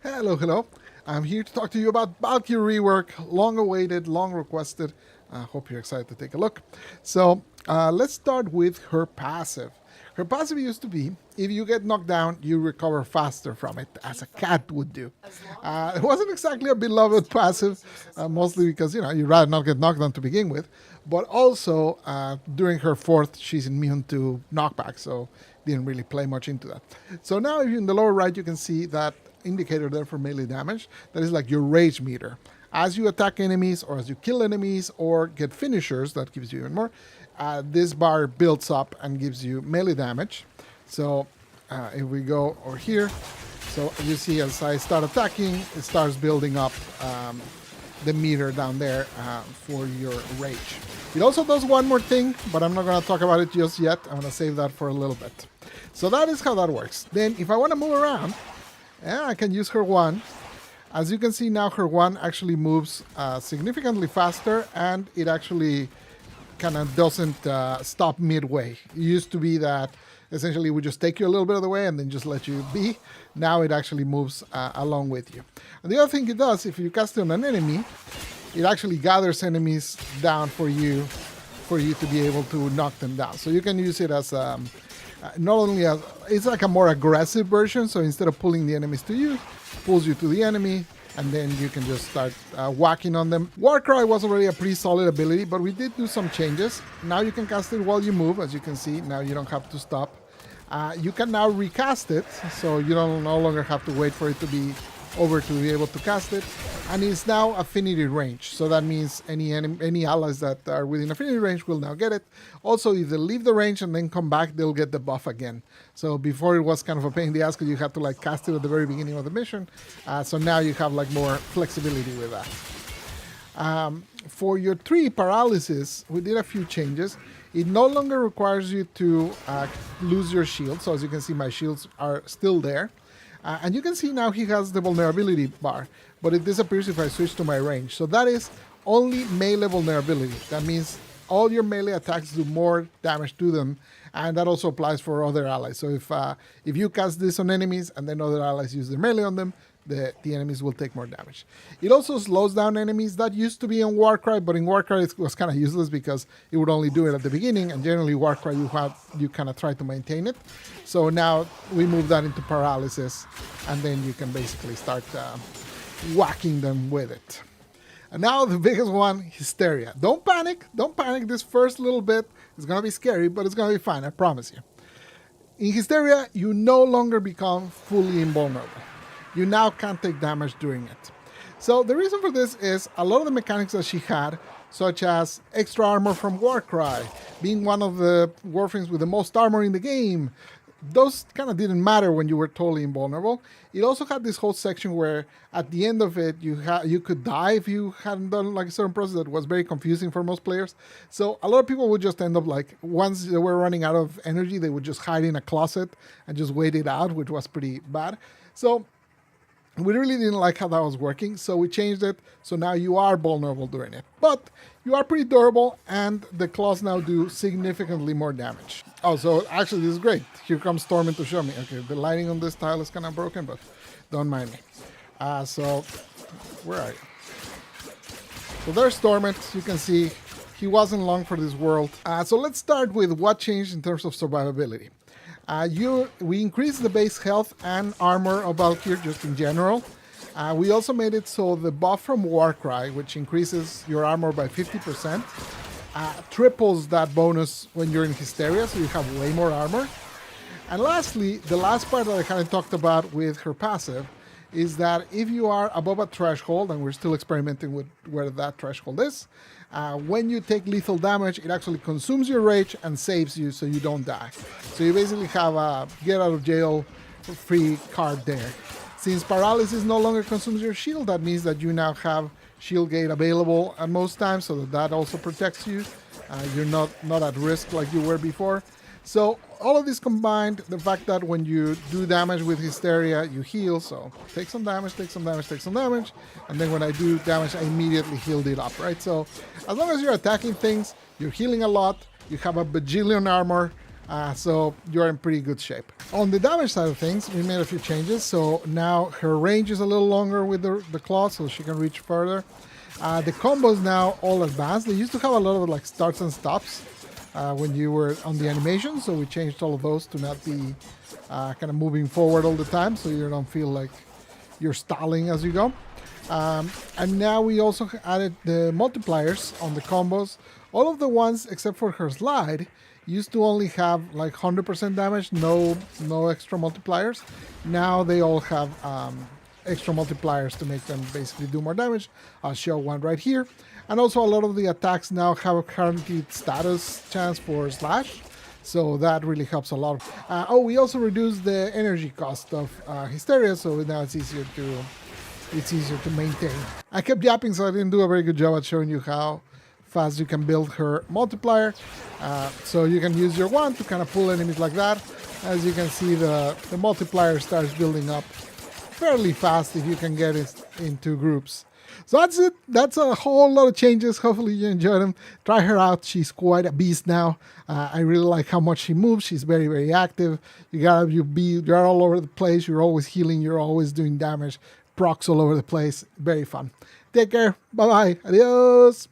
Hello, hello. I'm here to talk to you about Valkyr Rework, long awaited, long requested. I hope you're excited to take a look. Let's start with her passive. Her passive used to be if you get knocked down, you recover faster from it, as a cat would do. It wasn't exactly a beloved passive, mostly because you'd rather not get knocked down to begin with. But also, during her fourth, she's immune to knockback, so didn't really play much into that. So now, if you in the lower right, you can see that indicator there for melee damage. That is like your rage meter. As you attack enemies, or as you kill enemies, or get finishers, that gives you even more. This bar builds up and gives you melee damage. So if we go over here, so you see as I start attacking, it starts building up the meter down there for your rage. It also does one more thing, but I'm not going to talk about it just yet. I'm going to save that for a little bit. So that is how that works. Then if I want to move around, I can use her one. As you can see now, her one actually moves significantly faster, and it actually kind of doesn't stop midway. It used to be that essentially we just take you a little bit of the way and then just let you be. Now it actually moves along with you. And the other thing it does, if you cast it on an enemy, it actually gathers enemies down for you to be able to knock them down. So you can use it as not only as it's like a more aggressive version. So instead of pulling the enemies to you, pulls you to the enemy, and then you can just start whacking on them. Warcry was already a pretty solid ability, but we did do some changes. Now you can cast it while you move, as you can see. Now you don't have to stop. You can now recast it, so you don't no longer have to wait for it to be over to be able to cast it. And it's now affinity range, so that means any allies that are within affinity range will now get it. Also, if they leave the range and then come back, they'll get the buff again. So before it was kind of a pain in the ass because you had to like cast it at the very beginning of the mission. So now you have like more flexibility with that. For your 3 paralysis, we did a few changes. It no longer requires you to lose your shield. So as you can see, my shields are still there. And you can see now he has the vulnerability bar, but it disappears if I switch to my range. So that is only melee vulnerability. That means all your melee attacks do more damage to them, and that also applies for other allies. So if you cast this on enemies and then other allies use their melee on them, the enemies will take more damage. It also slows down enemies. That used to be on Warcry, but in Warcry it was kind of useless because it would only do it at the beginning, and generally Warcry you kind of try to maintain it. So now we move that into paralysis, and then you can basically start whacking them with it. And now the biggest one, Hysteria. Don't panic. Don't panic. This first little bit is going to be scary, but it's going to be fine. I promise you. In Hysteria, you no longer become fully invulnerable. You now can't take damage during it. So the reason for this is a lot of the mechanics that she had, such as extra armor from Warcry, being one of the Warframes with the most armor in the game, those kind of didn't matter when you were totally invulnerable. It also had this whole section where at the end of it, you could die if you hadn't done like a certain process that was very confusing for most players. So a lot of people would just end up like, once they were running out of energy, they would just hide in a closet and just wait it out, which was pretty bad. So we really didn't like how that was working, so we changed it, so now you are vulnerable during it. But you are pretty durable, and the claws now do significantly more damage. Oh, so actually this is great. Here comes Stormin to show me. Okay, the lighting on this tile is kind of broken, but don't mind me. So, where are you? So there's Stormin. You can see he wasn't long for this world. So let's start with what changed in terms of survivability. We increased the base health and armor of Valkyr just in general. We also made it so the buff from Warcry, which increases your armor by 50%, triples that bonus when you're in Hysteria, so you have way more armor. And lastly, the last part that I kind of talked about with her passive is that if you are above a threshold, and we're still experimenting with where that threshold is, when you take lethal damage, it actually consumes your rage and saves you so you don't die. So you basically have a get out of jail free card there. Since paralysis no longer consumes your shield, that means that you now have shield gate available at most times, so that also protects you. You're not at risk like you were before. So all of this combined, the fact that when you do damage with Hysteria, you heal. So take some damage, take some damage, take some damage. And then when I do damage, I immediately healed it up, right? So as long as you're attacking things, you're healing a lot, you have a bajillion armor, So you're in pretty good shape. On the damage side of things, we made a few changes. So now her range is a little longer with the claw, so she can reach further. The combos now all advanced. They used to have a lot of like starts and stops when you were on the animation, so we changed all of those to not be kind of moving forward all the time, so you don't feel like you're stalling as you go. And now we also added the multipliers on the combos. All of the ones except for her slide used to only have like 100% damage, no extra multipliers. Now they all have extra multipliers to make them basically do more damage. I'll show one right here. And also a lot of the attacks now have a guaranteed status chance for slash, so that really helps a lot. Oh, we also reduced the energy cost of Hysteria, so now it's easier to maintain. I kept yapping, so I didn't do a very good job at showing you how fast you can build her multiplier. So you can use your wand to kind of pull enemies like that. As you can see, the multiplier starts building up fairly fast if you can get it into groups. So that's it. That's a whole lot of changes. Hopefully you enjoyed them. Try her out. She's quite a beast now. I really like how much she moves. She's very, very active. You're all over the place. You're always healing. You're always doing damage. Procs all over the place. Very fun. Take care. Bye-bye. Adios.